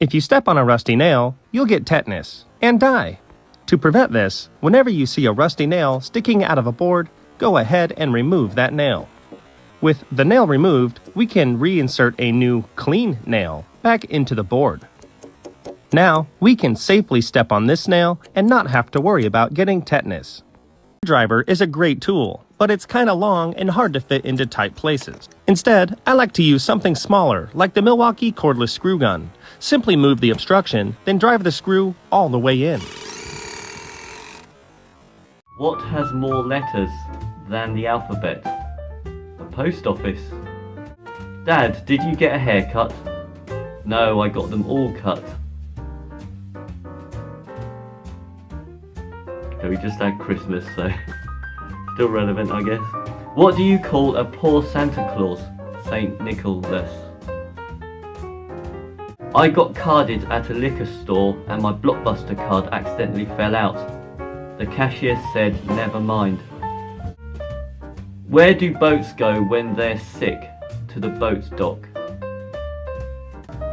If you step on a rusty nail, you'll get tetanus and die. To prevent this, whenever you see a rusty nail sticking out of a board, go ahead and remove that nail. With the nail removed, we can reinsert a new clean nail back into the board. Now, we can safely step on this nail and not have to worry about getting tetanus. A screwdriver is a great tool, but it's kinda long and hard to fit into tight places. Instead, I like to use something smaller, like the Milwaukee cordless screw gun. Simply move the obstruction, then drive the screw all the way in. What has more letters than the alphabet? A post office. Dad, did you get a haircut? No, I got them all cut. Okay, we just had Christmas, so still relevant, I guess. What do you call a poor Santa Claus? Saint Nicholas. I got carded at a liquor store and my Blockbuster card accidentally fell out. The cashier said, never mind. Where do boats go when they're sick? To the boat dock.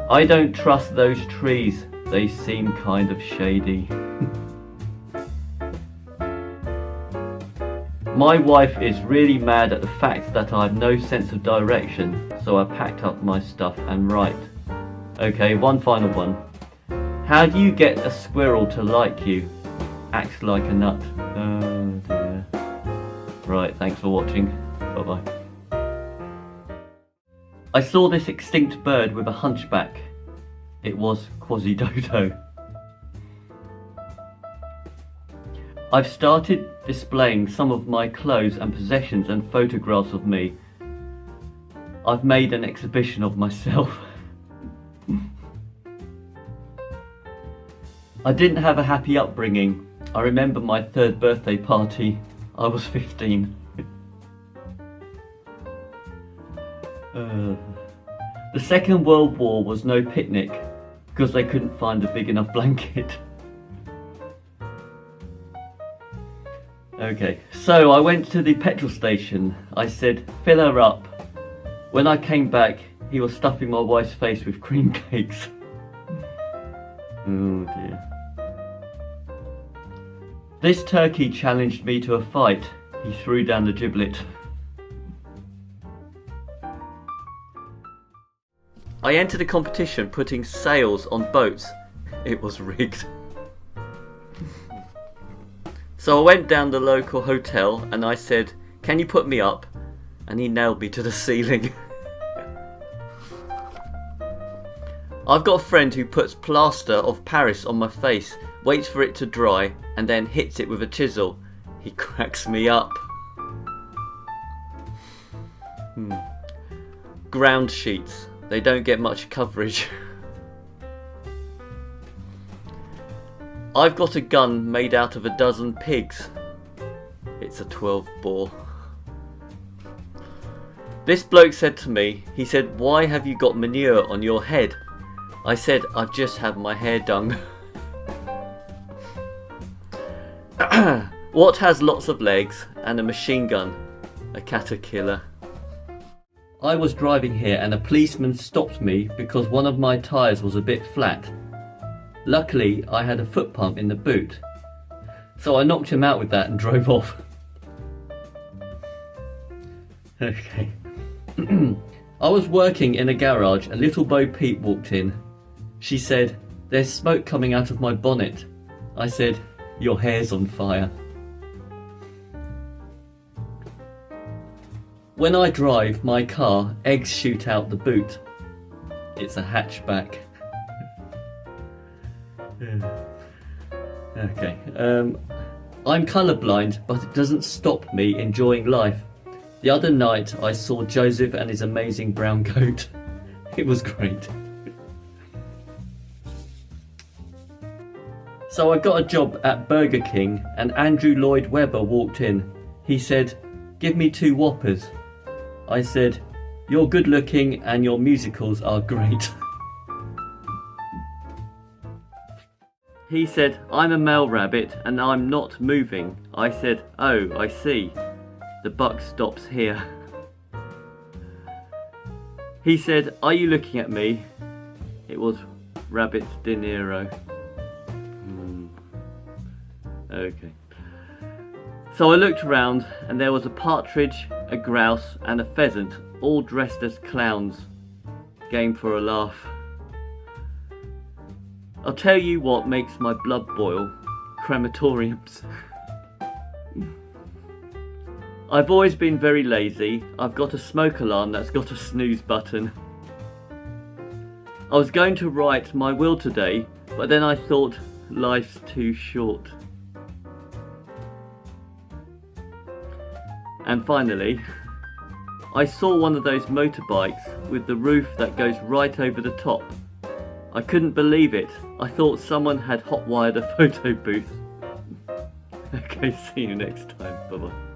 I don't trust those trees, they seem kind of shady. My wife is really mad at the fact that I have no sense of direction, so I packed up my stuff and write. Okay, one final one. How do you get a squirrel to like you? Acts like a nut. Oh dear. Right, thanks for watching. Bye bye. I saw this extinct bird with a hunchback. It was Quasi-Dodo. I've started displaying some of my clothes and possessions and photographs of me. I've made an exhibition of myself. I didn't have a happy upbringing. I remember my 3rd birthday party. I was 15. The Second World War was no picnic because they couldn't find a big enough blanket. Okay, so I went to the petrol station. I said, fill her up. When I came back, he was stuffing my wife's face with cream cakes. Oh dear. This turkey challenged me to a fight. He threw down the giblet. I entered a competition putting sails on boats. It was rigged. So I went down the local hotel and I said, can you put me up? And he nailed me to the ceiling. I've got a friend who puts plaster of Paris on my face, waits for it to dry, and then hits it with a chisel. He cracks me up. Ground sheets. They don't get much coverage. I've got a gun made out of a dozen pigs. It's a 12 bore. This bloke said to me, he said, why have you got manure on your head? I said, I've just had my hair done. What has lots of legs and a machine gun? A caterpillar. I was driving here and a policeman stopped me because one of my tyres was a bit flat. Luckily, I had a foot pump in the boot, so I knocked him out with that and drove off. Okay. I was working in a garage and little Bo Peep walked in. She said, there's smoke coming out of my bonnet. I said, your hair's on fire. When I drive my car, eggs shoot out the boot. It's a hatchback. Okay, I'm colourblind, but it doesn't stop me enjoying life. The other night I saw Joseph and his amazing brown goat. It was great. So I got a job at Burger King and Andrew Lloyd Webber walked in. He said, give me 2 Whoppers. I said, you're good looking and your musicals are great. He said, I'm a male rabbit and I'm not moving. I said, oh, I see. The buck stops here. He said, are you looking at me? It was Rabbit De Niro. Okay. So I looked around and there was a partridge, a grouse and a pheasant, all dressed as clowns, game for a laugh. I'll tell you what makes my blood boil: crematoriums. I've always been very lazy. I've got a smoke alarm that's got a snooze button. I was going to write my will today, but then I thought life's too short. And finally, I saw one of those motorbikes with the roof that goes right over the top. I couldn't believe it. I thought someone had hot-wired a photo booth. Okay, see you next time. Bye-bye.